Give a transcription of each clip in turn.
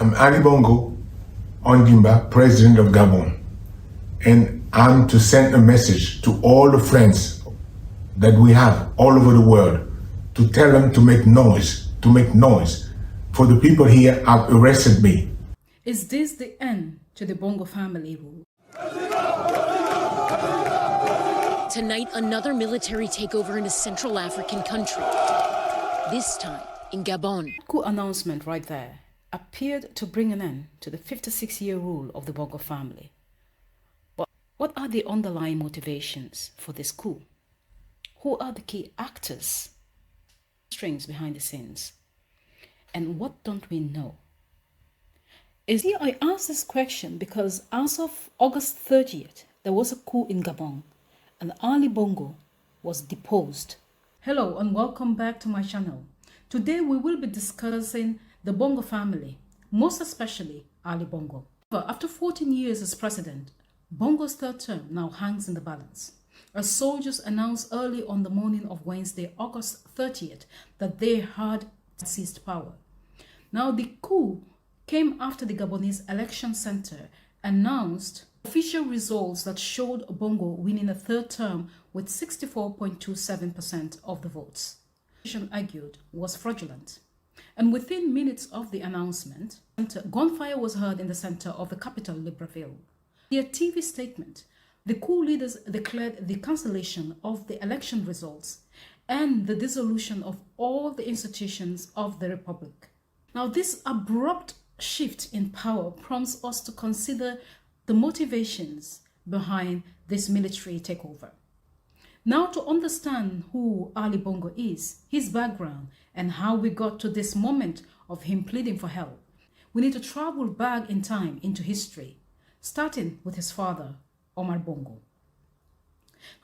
I'm Ali Bongo Ondimba, President of Gabon, and I'm to send a message to all the friends that we have all over the world to tell them to make noise, for the people here have arrested me. Is this the end to the Bongo family rule? Tonight, another military takeover in a Central African country, this time in Gabon. Coup announcement right there appeared to bring an end to the 56-year rule of the Bongo family. But what are the underlying motivations for this coup? Who are the key actors, strings behind the scenes? And what don't we know? I ask this question because as of August 30th, there was a coup in Gabon and Ali Bongo was deposed. Hello and welcome back to my channel. Today we will be discussing the Bongo family, most especially Ali Bongo. After 14 years as president, Bongo's third term now hangs in the balance, as soldiers announced early on the morning of Wednesday, August 30th, that they had seized power. Now the coup came after the Gabonese election center announced official results that showed Bongo winning a third term with 64.27% of the votes. The opposition argued was fraudulent. And within minutes of the announcement, gunfire was heard in the center of the capital, Libreville. In a TV statement, the coup leaders declared the cancellation of the election results and the dissolution of all the institutions of the republic. Now, this abrupt shift in power prompts us to consider the motivations behind this military takeover. Now, to understand who Ali Bongo is, his background, and how we got to this moment of him pleading for help, we need to travel back in time into history, starting with his father, Omar Bongo.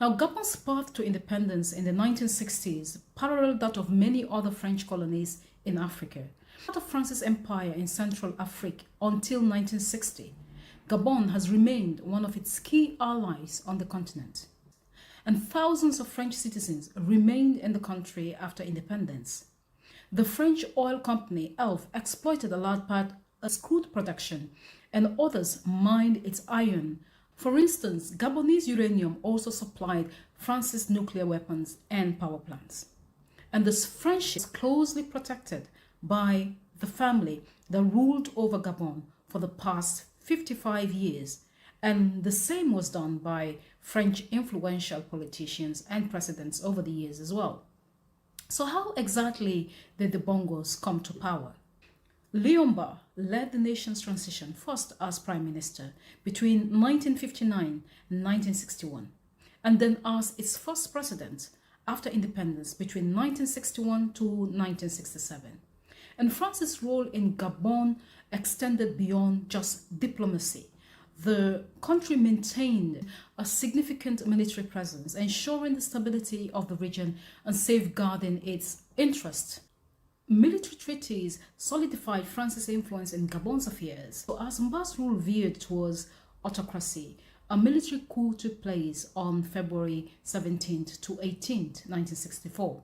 Now, Gabon's path to independence in the 1960s paralleled that of many other French colonies in Africa. Part of France's empire in Central Africa until 1960, Gabon has remained one of its key allies on the continent. And thousands of French citizens remained in the country after independence. The French oil company ELF exploited a large part of crude production, and others mined its iron. For instance, Gabonese uranium also supplied France's nuclear weapons and power plants. And this friendship is closely protected by the family that ruled over Gabon for the past 55 years. And the same was done by French influential politicians and presidents over the years as well. So how exactly did the Bongos come to power? Liomba led the nation's transition first as prime minister between 1959 and 1961, and then as its first president after independence between 1961 to 1967. And France's role in Gabon extended beyond just diplomacy. The country maintained a significant military presence, ensuring the stability of the region and safeguarding its interests. Military treaties solidified France's influence in Gabon's affairs. So as Mba's rule veered towards autocracy, a military coup took place on February 17th to 18th, 1964.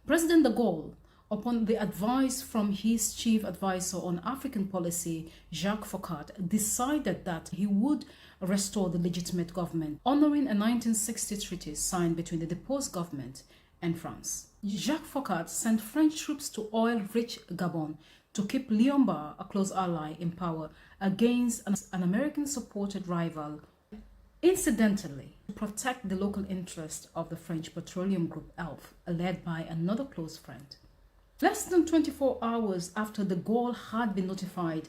President de Gaulle, upon the advice from his chief advisor on African policy, Jacques Foccart, decided that he would restore the legitimate government, honoring a 1960 treaty signed between the deposed government and France. Jacques Foccart sent French troops to oil-rich Gabon to keep Liomba, a close ally, in power against an American-supported rival, incidentally, to protect the local interest of the French petroleum group ELF, led by another close friend. Less than 24 hours after de Gaulle had been notified,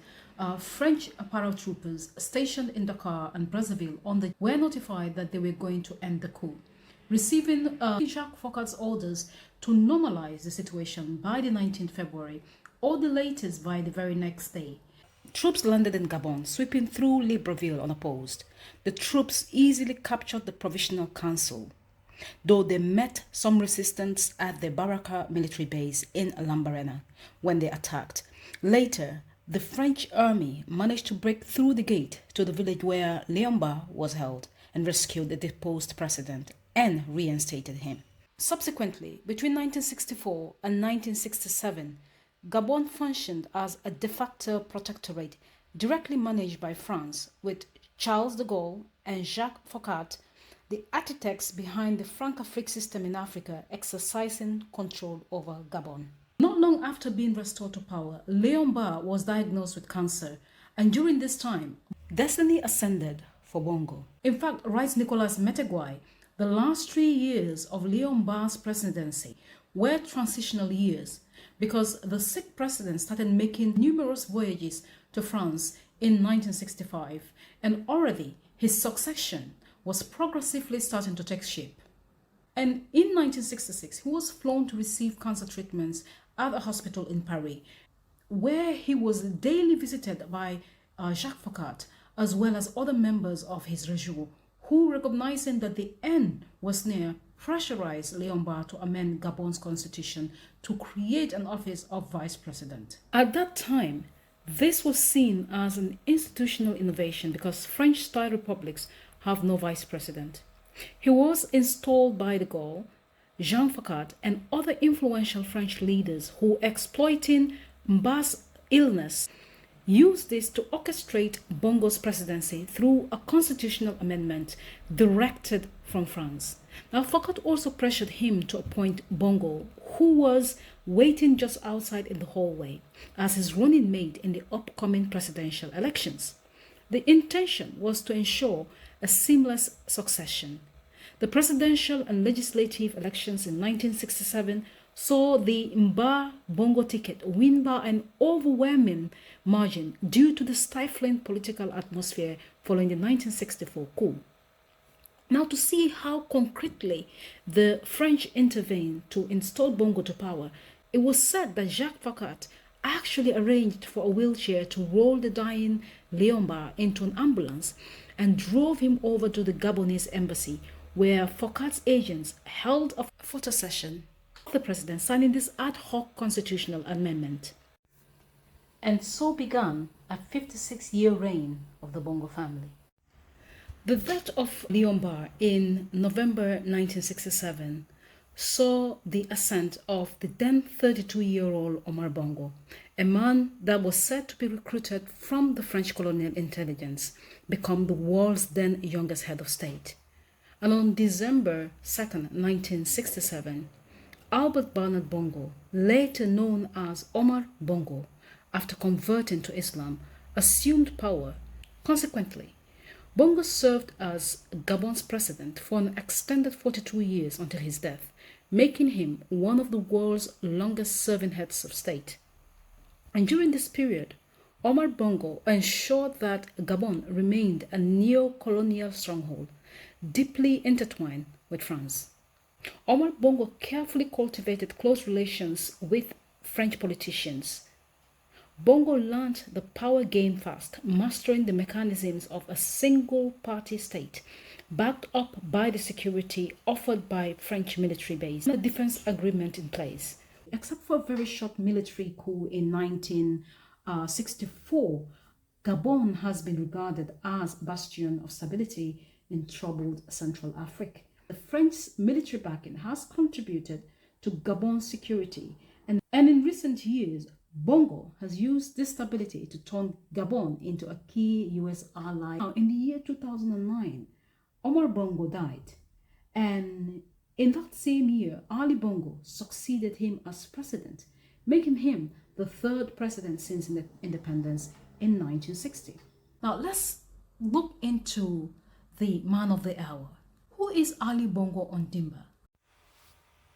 French paratroopers stationed in Dakar and Brazzaville were notified that they were going to end the coup, receiving Jacques Foccart's orders to normalize the situation by the 19th February or the latest by the very next day. Troops landed in Gabon, sweeping through Libreville unopposed. The troops easily captured the Provisional Council, though they met some resistance at the Baraka military base in Lambaréné when they attacked. Later, the French army managed to break through the gate to the village where Liomba was held and rescued the deposed president and reinstated him. Subsequently, between 1964 and 1967, Gabon functioned as a de facto protectorate directly managed by France, with Charles de Gaulle and Jacques Foccart, the architects behind the Franc-Afrique system in Africa, exercising control over Gabon. Not long after being restored to power, Léon was diagnosed with cancer, and during this time, destiny ascended for Bongo. In fact, writes Nicolas Metegwai, the last 3 years of Léon presidency were transitional years because the sick president started making numerous voyages to France in 1965, and already his succession was progressively starting to take shape. And in 1966, he was flown to receive cancer treatments at a hospital in Paris, where he was daily visited by Jacques Foccart, as well as other members of his regime, who, recognizing that the end was near, pressurized Léon to amend Gabon's constitution to create an office of vice president. At that time, this was seen as an institutional innovation because French-style republics have no vice president. He was installed by de Gaulle, Jean Foccart, and other influential French leaders who, exploiting Mba's illness, used this to orchestrate Bongo's presidency through a constitutional amendment directed from France. Now, Foccart also pressured him to appoint Bongo, who was waiting just outside in the hallway, as his running mate in the upcoming presidential elections. The intention was to ensure a seamless succession. The presidential and legislative elections in 1967 saw the Bongo ticket win by an overwhelming margin due to the stifling political atmosphere following the 1964 coup. Now, to see how concretely the French intervened to install Bongo to power, it was said that Jacques Foccart actually arranged for a wheelchair to roll the dying Léon into an ambulance and drove him over to the Gabonese embassy, where Foccart's agents held a photo session of the president signing this ad hoc constitutional amendment. And so began a 56-year reign of the Bongo family. The death of Léon in November 1967 saw the ascent of the then 32-year-old Omar Bongo, a man that was said to be recruited from the French colonial intelligence, become the world's then youngest head of state. And on December 2nd, 1967, Albert Bernard Bongo, later known as Omar Bongo, after converting to Islam, assumed power. Consequently, Bongo served as Gabon's president for an extended 42 years until his death, making him one of the world's longest-serving heads of state. And during this period, Omar Bongo ensured that Gabon remained a neo-colonial stronghold, deeply intertwined with France. Omar Bongo carefully cultivated close relations with French politicians. Bongo learned the power game fast, mastering the mechanisms of a single-party state, backed up by the security offered by French military base and a defense agreement in place. Except for a very short military coup in 1964, Gabon has been regarded as a bastion of stability in troubled Central Africa. The French military backing has contributed to Gabon's security, and in recent years, Bongo has used this stability to turn Gabon into a key U.S. ally. Now, in the year 2009, Omar Bongo died, and in that same year, Ali Bongo succeeded him as president, making him the third president since independence in 1960. Now, let's look into the man of the hour. Who is Ali Bongo Ondimba?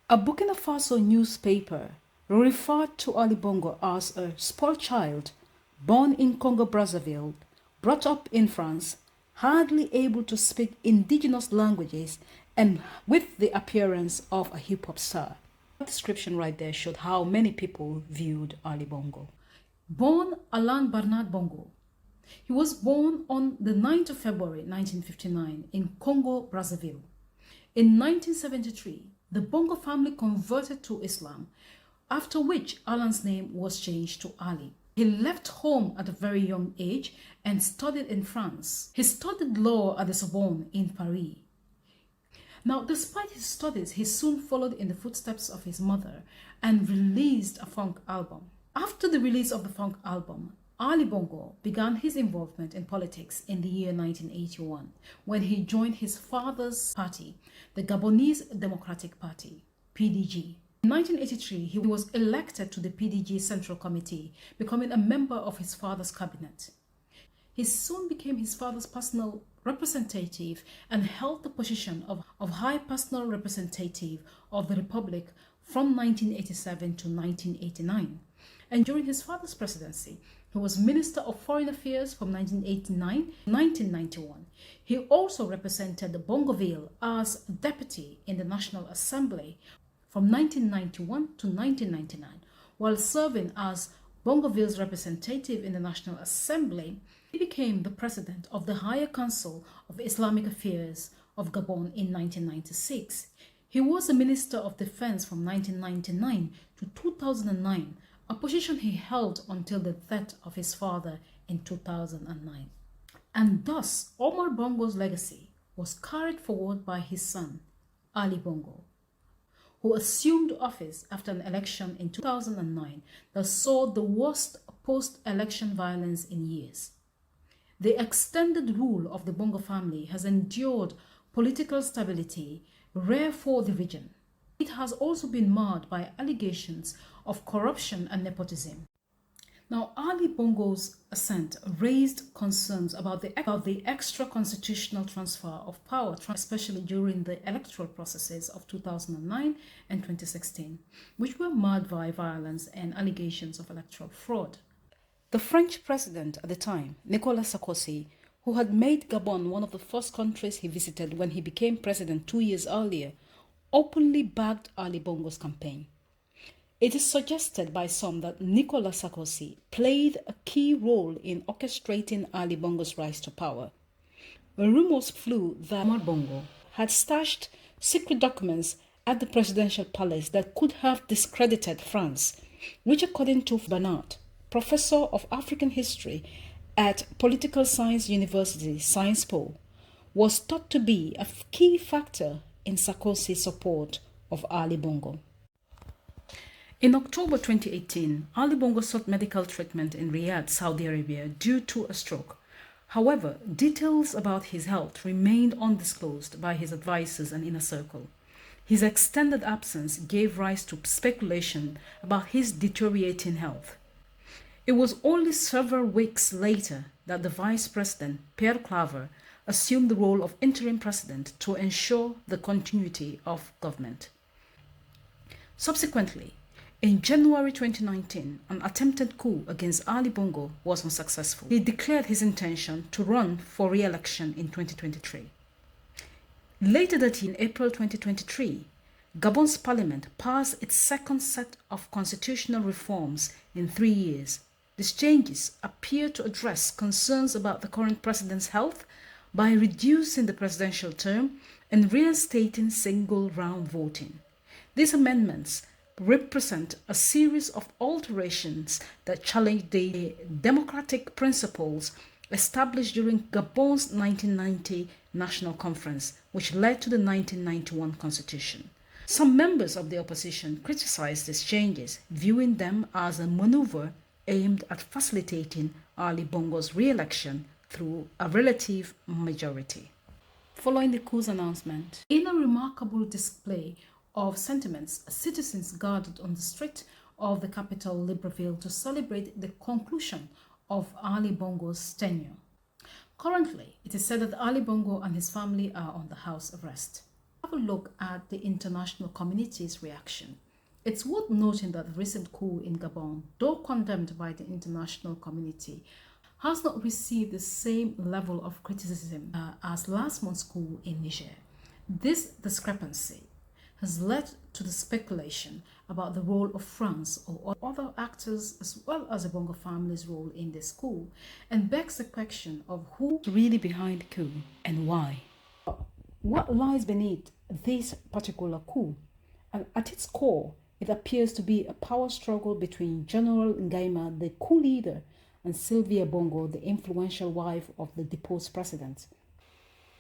A Burkina Faso newspaper referred to Ali Bongo as a spoiled child, born in Congo-Brazzaville, brought up in France, hardly able to speak indigenous languages, and with the appearance of a hip-hop star. That description right there showed how many people viewed Ali Bongo. Born Alain Bernard Bongo, he was born on the 9th of February 1959 in Congo-Brazzaville. In 1973, the Bongo family converted to Islam, after which Alain's name was changed to Ali. He left home at a very young age and studied in France. He studied law at the Sorbonne in Paris. Now, despite his studies, he soon followed in the footsteps of his mother and released a funk album. After the release of the funk album, Ali Bongo began his involvement in politics in the year 1981 when he joined his father's party, the Gabonese Democratic Party, PDG. In 1983, he was elected to the PDG Central Committee, becoming a member of his father's cabinet. He soon became his father's personal representative and held the position of High Personal Representative of the Republic from 1987 to 1989. And during his father's presidency, he was Minister of Foreign Affairs from 1989 to 1991. He also represented Bongoville as deputy in the National Assembly from 1991 to 1999. While serving as Bongoville's representative in the National Assembly, he became the president of the Higher Council of Islamic Affairs of Gabon in 1996. He was the Minister of Defense from 1999 to 2009, a position he held until the death of his father in 2009. And thus, Omar Bongo's legacy was carried forward by his son, Ali Bongo, who assumed office after an election in 2009 that saw the worst post-election violence in years. The extended rule of the Bongo family has endured political stability, rare for the region. It has also been marred by allegations of corruption and nepotism. Now, Ali Bongo's ascent raised concerns about the extra-constitutional transfer of power, especially during the electoral processes of 2009 and 2016, which were marred by violence and allegations of electoral fraud. The French president at the time, Nicolas Sarkozy, who had made Gabon one of the first countries he visited when he became president 2 years earlier, openly backed Ali Bongo's campaign. It is suggested by some that Nicolas Sarkozy played a key role in orchestrating Ali Bongo's rise to power. Rumors flew that Omar Bongo had stashed secret documents at the presidential palace that could have discredited France, which, according to Bernard, professor of African history at Political Science University, Sciences Po, was thought to be a key factor in Sarkozy's support of Ali Bongo. In October 2018, Ali Bongo sought medical treatment in Riyadh, Saudi Arabia, due to a stroke. However, details about his health remained undisclosed by his advisors and inner circle. His extended absence gave rise to speculation about his deteriorating health. It was only several weeks later that the vice president, Pierre Claver, assumed the role of interim president to ensure the continuity of government. Subsequently, in January 2019, an attempted coup against Ali Bongo was unsuccessful. He declared his intention to run for re-election in 2023. Later that year, in April 2023, Gabon's parliament passed its second set of constitutional reforms in 3 years. These changes appear to address concerns about the current president's health by reducing the presidential term and reinstating single-round voting. These amendments represent a series of alterations that challenge the democratic principles established during Gabon's 1990 National Conference, which led to the 1991 Constitution. Some members of the opposition criticized these changes, viewing them as a maneuver aimed at facilitating Ali Bongo's re-election through a relative majority. Following the coup's announcement, in a remarkable display of sentiments, citizens gathered on the street of the capital, Libreville, to celebrate the conclusion of Ali Bongo's tenure. Currently, it is said that Ali Bongo and his family are on the house arrest. Have a look at the international community's reaction. It's worth noting that the recent coup in Gabon, though condemned by the international community, has not received the same level of criticism as last month's coup in Niger. This discrepancy has led to the speculation about the role of France or other actors, as well as the Bongo family's role in this coup, and begs the question of who's really behind the coup and why. What lies beneath this particular coup? And at its core, it appears to be a power struggle between General Nguima, the coup leader, and Sylvia Bongo, the influential wife of the deposed president.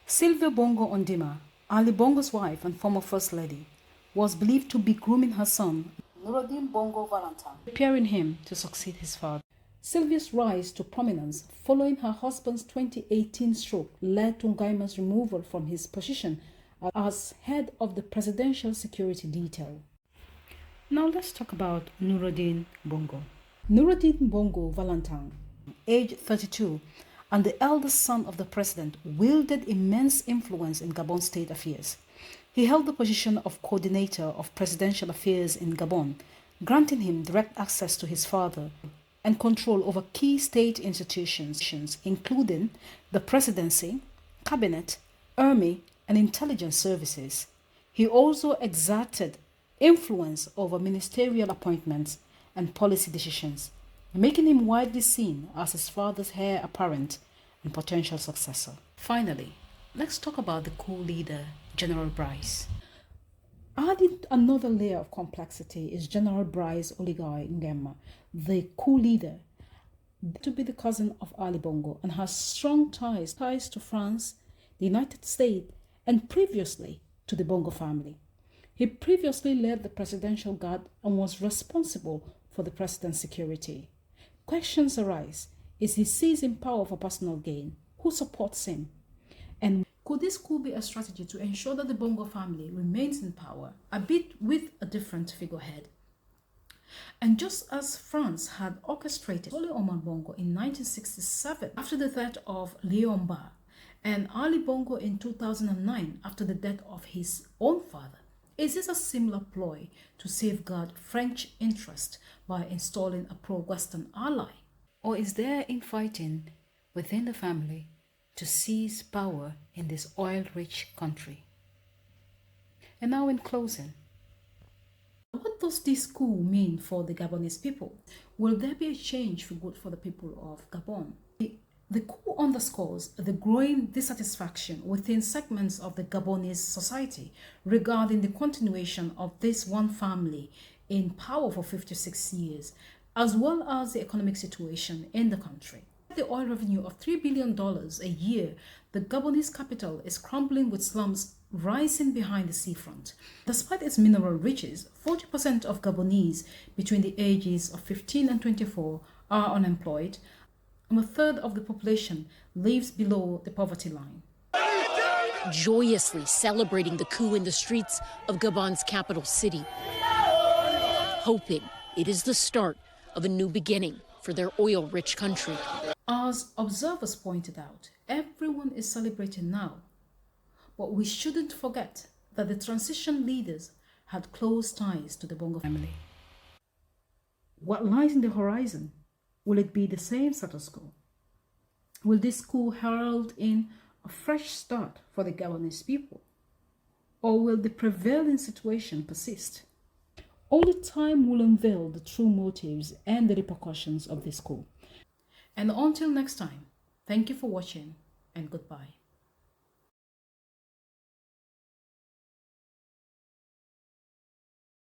Sylvia Bongo Ondimba, Ali Bongo's wife and former First Lady, was believed to be grooming her son, Nuruddin Bongo Valentine, preparing him to succeed his father. Sylvia's rise to prominence following her husband's 2018 stroke led to Nguima's removal from his position as head of the presidential security detail. Now let's talk about Nuruddin Bongo. Nuruddin Bongo Valentine, age 32, and the eldest son of the president, wielded immense influence in Gabon state affairs. He held the position of coordinator of presidential affairs in Gabon, granting him direct access to his father and control over key state institutions, including the presidency, cabinet, army, and intelligence services. He also exerted influence over ministerial appointments and policy decisions, making him widely seen as his father's heir apparent and potential successor. Finally, let's talk about the coup leader, General Brice. Adding another layer of complexity is General Brice Oligui Nguema, the coup leader, to be the cousin of Ali Bongo and has strong ties to France, the United States, and previously to the Bongo family. He previously led the presidential guard and was responsible for the president's security. Questions arise: is he seizing power for personal gain? Who supports him? And could this coup be a strategy to ensure that the Bongo family remains in power, a bit with a different figurehead? And just as France had orchestrated Holy Omar Bongo in 1967 after the death of Liomba, and Ali Bongo in 2009 after the death of his own father, is this a similar ploy to safeguard French interest by installing a pro-Western ally? Or is there infighting within the family to seize power in this oil-rich country? And now in closing, what does this coup mean for the Gabonese people? Will there be a change for good for the people of Gabon? The coup underscores the growing dissatisfaction within segments of the Gabonese society regarding the continuation of this one family in power for 56 years, as well as the economic situation in the country. The oil revenue of $3 billion a year, the Gabonese capital is crumbling with slums rising behind the seafront. Despite its mineral riches, 40% of Gabonese between the ages of 15 and 24 are unemployed, and a third of the population lives below the poverty line. Joyously celebrating the coup in the streets of Gabon's capital city, hoping it is the start of a new beginning for their oil-rich country. As observers pointed out, everyone is celebrating now, but we shouldn't forget that the transition leaders had close ties to the Bongo family. What lies in the horizon? Will it be the same status quo? Will this coup herald in a fresh start for the Gabonese people? Or will the prevailing situation persist? Only time will unveil the true motives and the repercussions of this coup. And until next time, thank you for watching and goodbye.